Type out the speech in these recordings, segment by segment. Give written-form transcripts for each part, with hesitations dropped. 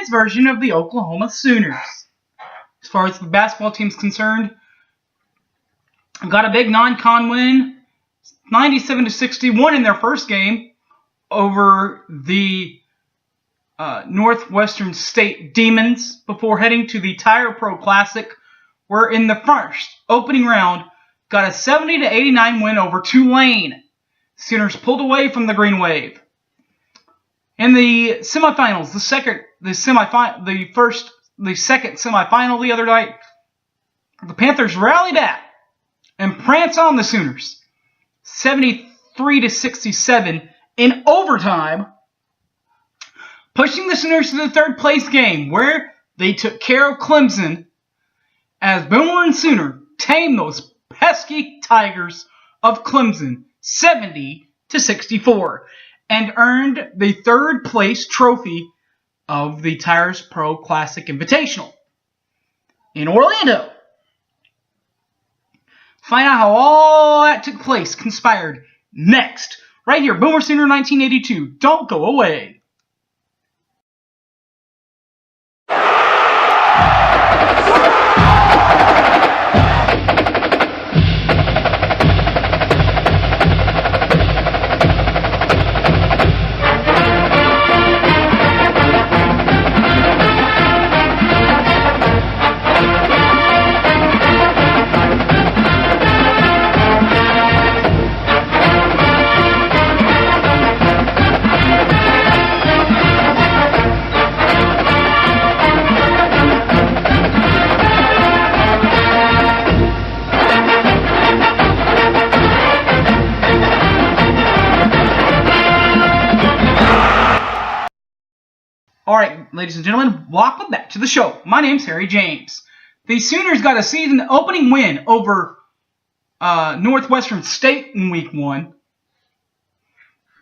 men's version of the Oklahoma Sooners. As far as the basketball team's concerned, got a big non-con win, 97-61 in their first game over the Northwestern State Demons before heading to the Tire Pro Classic, where in the first opening round got a 70-89 win over Tulane. Sooners pulled away from the Green Wave. In the semifinals, the second semifinal the other night, the Panthers rally back and prance on the Sooners, 73-67 in overtime, pushing the Sooners to the third place game, where they took care of Clemson as Boomer and Sooner tamed those pesky Tigers of Clemson 70-64 and earned the third place trophy of the Tires Pro Classic Invitational in Orlando. Find out how all that took place, conspired, next, right here, Boomer Sooner 1982. Don't go away. Alright, ladies and gentlemen, welcome back to the show. My name's Harry James. The Sooners got a season opening win over Northwestern State in Week 1.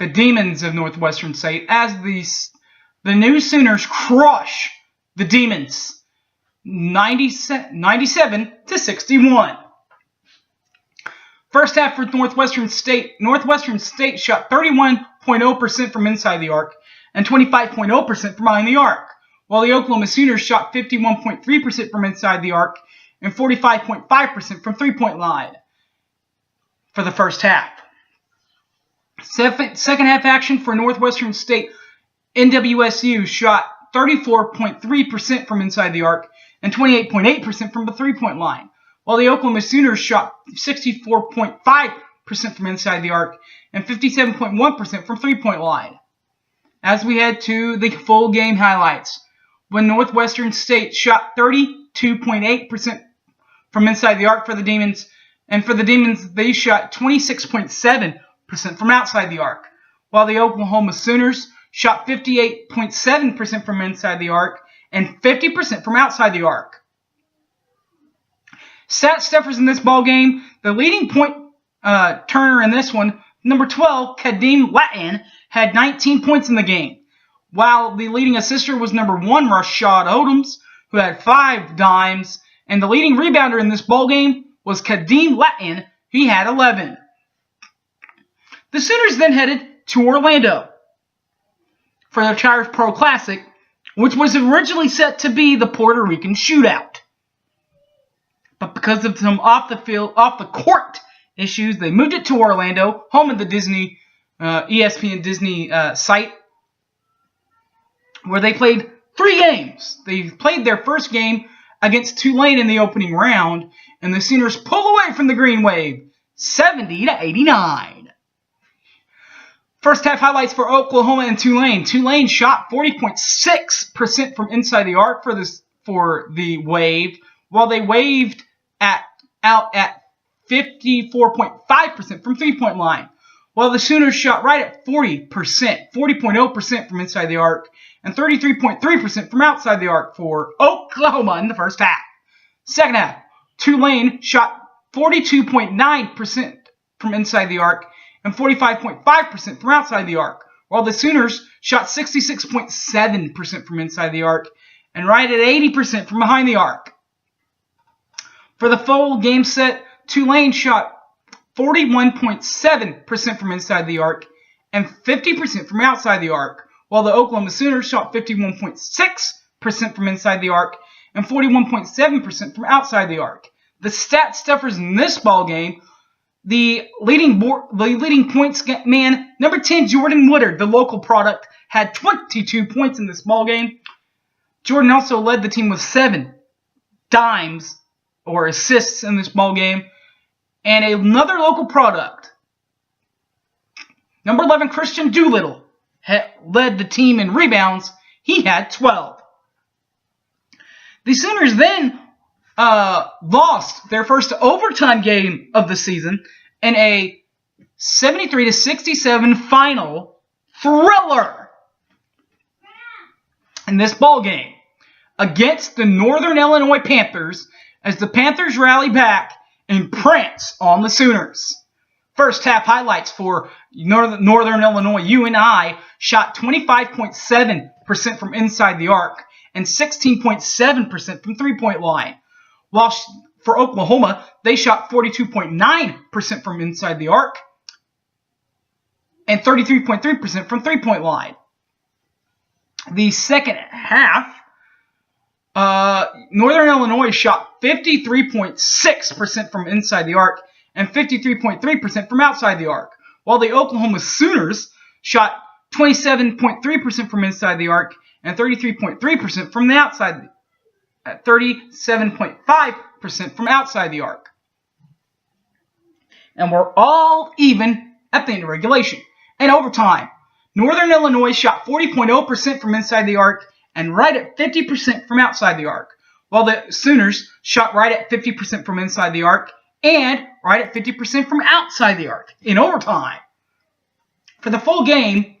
The Demons of Northwestern State, as the new Sooners crush the Demons 97-61. First half for Northwestern State shot 31.0% from inside the arc and 25.0% from behind the arc, while the Oklahoma Sooners shot 51.3% from inside the arc and 45.5% from three-point line for the first half. Second half action for Northwestern State, NWSU shot 34.3% from inside the arc and 28.8% from the three-point line, while the Oklahoma Sooners shot 64.5% from inside the arc and 57.1% from three-point line. As we head to the full game highlights, when Northwestern State shot 32.8% from inside the arc for the Demons, and for the Demons they shot 26.7% from outside the arc, while the Oklahoma Sooners shot 58.7% from inside the arc and 50% from outside the arc. Stat stuffers in this ball game, the leading point turner in this one, number 12, Kadeem Latin, had 19 points in the game, while the leading assister was number 1, Rashad Odoms, who had 5 dimes, and the leading rebounder in this ball game was Kadeem Latin. He had 11. The Sooners then headed to Orlando for their Tires Pro Classic, which was originally set to be the Puerto Rican shootout. But because of some off the court issues, they moved it to Orlando, home of the Disney ESPN Disney site, where they played 3 games. They played their first game against Tulane in the opening round, and the Sooners pull away from the Green Wave, 70-89. First half highlights for Oklahoma and Tulane. Tulane shot 40.6% from inside the arc for the Wave, while they waved out at 54.5% from three-point line, while the Sooners shot right at 40.0% from inside the arc, and 33.3% from outside the arc for Oklahoma in the first half. Second half, Tulane shot 42.9% from inside the arc and 45.5% from outside the arc, while the Sooners shot 66.7% from inside the arc and right at 80% from behind the arc. For the full game set, Tulane shot 41.7% from inside the arc and 50% from outside the arc, while the Oklahoma Sooners shot 51.6% from inside the arc and 41.7% from outside the arc. The stat stuffers in this ball game, the leading points man, number 10, Jordan Woodard, the local product, had 22 points in this ball game. Jordan also led the team with 7 dimes or assists in this ball game. And another local product, number 11, Christian Doolittle, led the team in rebounds. He had 12. The Sooners then lost their first overtime game of the season in a 73-67 final thriller in this ball game against the Northern Illinois Panthers, as the Panthers rally back and prance on the Sooners. First half highlights for Northern Illinois. UNI shot 25.7% from inside the arc and 16.7% from three-point line. While for Oklahoma, they shot 42.9% from inside the arc and 33.3% from three-point line. The second half, Northern Illinois shot 53.6% from inside the arc and 53.3% from outside the arc, while the Oklahoma Sooners shot 27.3% from inside the arc and 33.3% from the outside, 37.5% from outside the arc. And we're all even at the end of regulation. In overtime, Northern Illinois shot 40.0% from inside the arc and right at 50% from outside the arc, while the Sooners shot right at 50% from inside the arc and right at 50% from outside the arc in overtime. For the full game,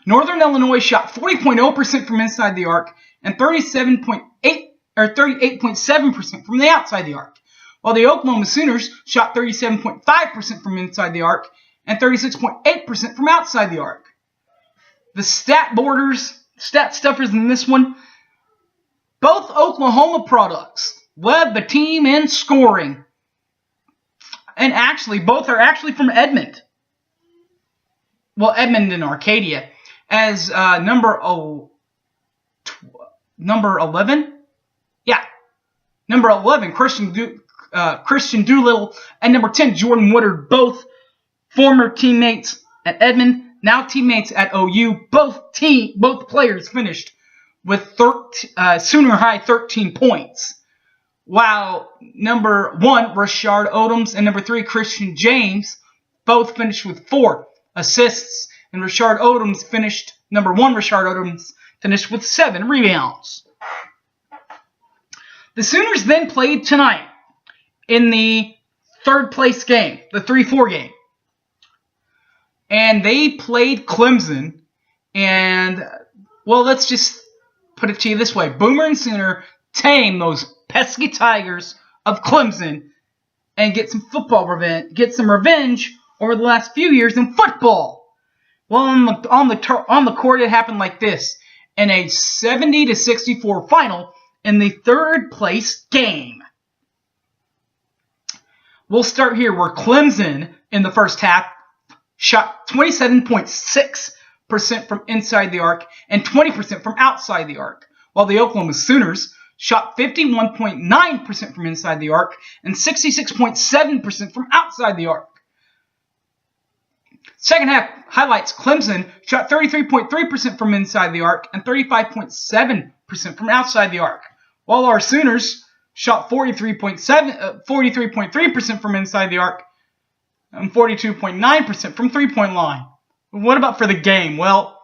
Northern Illinois shot 40.0% from inside the arc and 38.7% from the outside the arc, while the Oklahoma Sooners shot 37.5% from inside the arc and 36.8% from outside the arc. The stat stuffers in this one, both Oklahoma products led the team in scoring. And actually, both are actually from Edmond. Well, Edmond and Arcadia. As number 11? Yeah. Number 11, Christian Doolittle, and number 10, Jordan Woodard, both former teammates at Edmond, now teammates at OU. Both players finished with Sooner High 13 points. While number 1, Rashard Odoms, and number 3, Christian James, both finished with 4 assists. And number 1, Rashard Odoms, finished with 7 rebounds. The Sooners then played tonight in the third place game, the 3-4 game. And they played Clemson. And, well, let's just put it to you this way. Boomer and Sooner tame those pesky Tigers of Clemson and get some revenge over the last few years in football. Well, on the court, it happened like this: in a 70-64 final in the third place game. We'll start here where Clemson in the first half shot 27.6% from inside the arc and 20% from outside the arc, while the Oklahoma Sooners shot 51.9% from inside the arc and 66.7% from outside the arc. Second half highlights: Clemson shot 33.3% from inside the arc and 35.7% from outside the arc, while our Sooners shot 43.3% from inside the arc and 42.9% from three-point line. What about for the game? Well,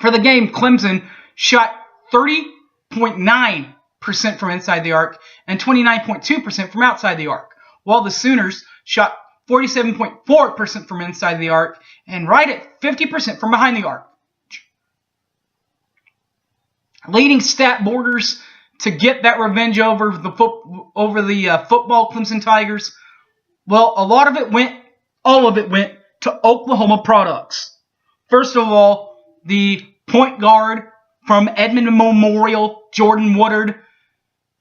for the game, Clemson shot 30.9% from inside the arc and 29.2% from outside the arc, while the Sooners shot 47.4% from inside the arc and right at 50% from behind the arc. Leading stat borders to get that revenge over the football Clemson Tigers. Well, all of it went to Oklahoma products. First of all, the point guard from Edmond Memorial, Jordan Woodard,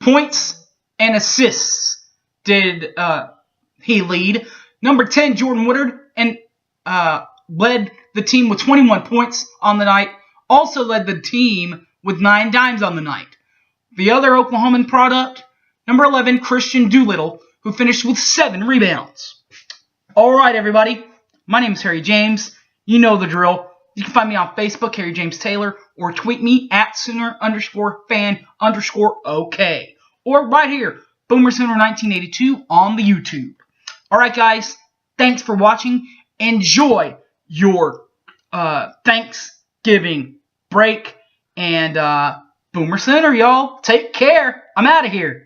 points and assists did he lead. Number 10, Jordan Woodard, and led the team with 21 points on the night. also led the team with 9 dimes on the night. The other Oklahoman product, number 11, Christian Doolittle, who finished with 7 rebounds. Alright, everybody. My name is Harry James. You know the drill. You can find me on Facebook, Harry James Taylor, or tweet me at Sooner_fan_OK. Or right here, Boomer Sooner 1982 on the YouTube. Alright, guys. Thanks for watching. Enjoy your Thanksgiving break. And Boomer Sooner, y'all. Take care. I'm out of here.